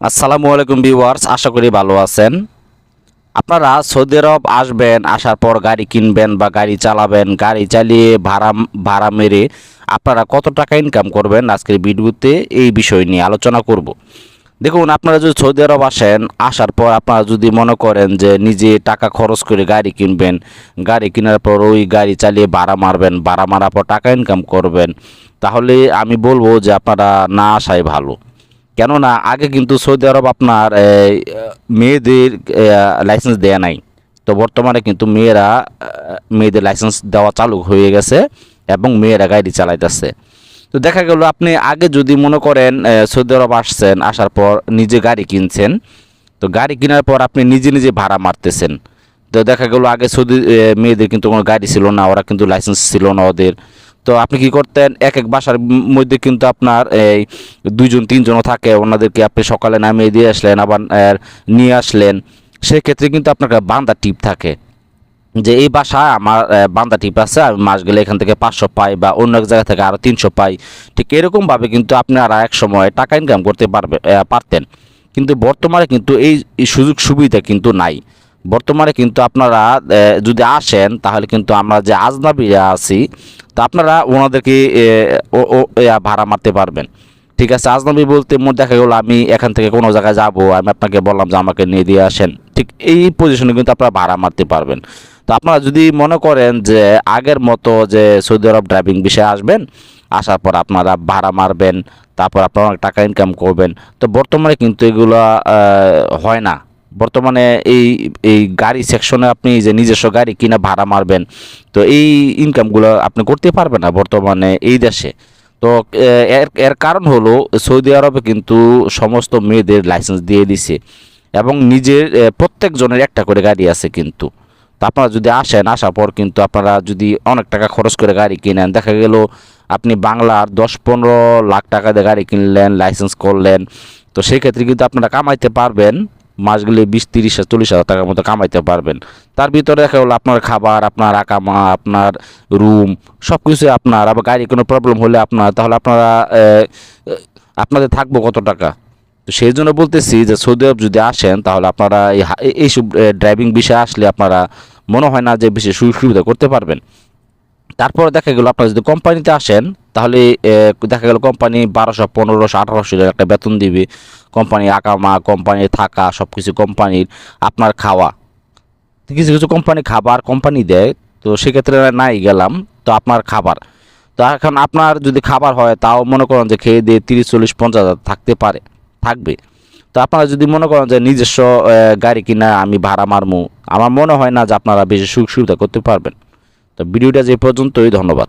আসসালামু আলাইকুম ভিউয়ার্স, আশা করি ভালো আছেন। আপনারা সৌদি আরব আসবেন, আসার পর গাড়ি কিনবেন বা গাড়ি চালাবেন, গাড়ি চালিয়ে ভাড়া ভাড়া মেরে আপনারা কত টাকা ইনকাম করবেন আজকের ভিডিওতে এই বিষয় নিয়ে আলোচনা করব। দেখুন, আপনারা যদি সৌদি আরব আসেন, আসার পর আপনারা যদি মনে করেন যে নিজে টাকা খরচ করে গাড়ি কিনবেন, গাড়ি কেনার পর ওই গাড়ি চালিয়ে ভাড়া মারবেন, ভাড়া মারার পর টাকা ইনকাম করবেন, তাহলে আমি বলবো যে আপনারা না আসাই ভালো। কেননা আগে কিন্তু সৌদি আরব আপনার মেয়েদের লাইসেন্স দেয়া নাই। তো বর্তমানে কিন্তু মেয়েদের লাইসেন্স দেওয়া চালু হয়ে গেছে এবং মেয়েরা গাড়ি চালাইতেছে। তো দেখা গেল আপনি আগে যদি মনে করেন সৌদি আরব আসছেন, আসার পর নিজে গাড়ি কিনছেন, তো গাড়ি কেনার পর আপনি নিজে নিজে ভাড়া মারতেছেন। তো দেখা গেল আগে সৌদি মেয়েদের কিন্তু কোনো গাড়ি ছিল না, ওরা কিন্তু লাইসেন্স ছিল না ওদের। তো আপনি কি করতেন, এক এক বাসার মধ্যে কিন্তু আপনার এই দুইজন তিনজনও থাকে, ওনাদেরকে আপনি সকালে নামিয়ে দিয়ে আসলেন, আবার নিয়ে আসলেন। সেক্ষেত্রে কিন্তু আপনার একটা বান্দা টিপ থাকে যে এই বাসায় আমার বান্দা টিপ আছে, আমি মাস গেলে এখান থেকে 500 পাই বা অন্য এক জায়গা থেকে আরও 300 পাই। ঠিক এরকমভাবে কিন্তু আপনারা এক সময় টাকা ইনকাম করতে পারতেন। কিন্তু বর্তমানে কিন্তু এই সুযোগ সুবিধা কিন্তু নাই। বর্তমানে কিন্তু আপনারা যদি আসেন, তাহলে কিন্তু আমরা যে আজনাবিরা আছি, তা আপনারা ওনাদেরকে ভাড়া মারতে পারবেন। ঠিক আছে, আজনবী বলতে দেখা গেলো আমি এখান থেকে কোনো জায়গায় যাব, আমি আপনাকে বললাম যে আমাকে নিয়ে দিয়ে আসেন, ঠিক এই পজিশনে কিন্তু আপনারা ভাড়া মারতে পারবেন। তো আপনারা যদি মনে করেন যে আগের মতো যে সৌদি আরব ড্রাইভিং বিষয়ে আসবেন, আসার পর আপনারা ভাড়া মারবেন, তারপর আপনারা অনেক টাকা ইনকাম করবেন, তো বর্তমানে কিন্তু এগুলো হয় না। বর্তমানে এই এই গাড়ি সেকশনে আপনি যে নিজস্ব গাড়ি কিনা ভাড়া মারবেন, তো এই ইনকামগুলো আপনি করতে পারবেন না বর্তমানে এই দেশে। তো এর এর কারণ হলো সৌদি আরবে কিন্তু সমস্ত মেয়েদের লাইসেন্স দিয়ে দিছে এবং নিজের প্রত্যেকজনের একটা করে গাড়ি আছে কিন্তু। তো আপনারা যদি আসেন, আসার পর কিন্তু আপনারা যদি অনেক টাকা খরচ করে গাড়ি কিনেন, দেখা গেল আপনি বাংলার 10-15 লাখ টাকা দিয়ে গাড়ি কিনলেন, লাইসেন্স করলেন, তো সেই ক্ষেত্রে কিন্তু আপনারা কামাইতে পারবেন মাস গেলে 20-30-40 হাজার টাকার মতো কামাইতে পারবেন। তার ভিতরে দেখা গেলো আপনার খাবার, আপনার আকামা, আপনার রুম, সব কিছু আপনার। আবার গাড়ি কোনো প্রবলেম হলে আপনার, তাহলে আপনারা আপনাদের থাকবো কত টাকা? তো সেই জন্য বলতেছি যে সৌদি আরব যদি আসেন, তাহলে আপনারা এইসব ড্রাইভিং বিষয়ে আসলে আপনারা মনে হয় না যে বেশি সুযোগ সুবিধা করতে পারবেন। তারপরে দেখা গেল আপনারা যদি কোম্পানিতে আসেন, তাহলে দেখা গেল কোম্পানি 1200, 1500, 1800 একটা বেতন দিবে। কোম্পানি আকামা, কোম্পানির থাকা, সব কিছু কোম্পানির, আপনার খাওয়া, কিছু কিছু কোম্পানি খাবার কোম্পানি দেয়। তো সেক্ষেত্রে নাই গেলাম, তো আপনার খাবার, তো এখন আপনার যদি খাবার হয়, তাও মনে করেন যে খেয়ে দিয়ে 30, 40, 50 হাজার থাকবে। তো আপনারা যদি মনে করেন যে নিজস্ব গাড়ি কিনা আমি ভাড়া মারমু, আমার মনে হয় না যে আপনারা বেশি সুযোগ সুবিধা করতে পারবেন। তো ভিডিওটা যে পর্যন্তই, ধন্যবাদ।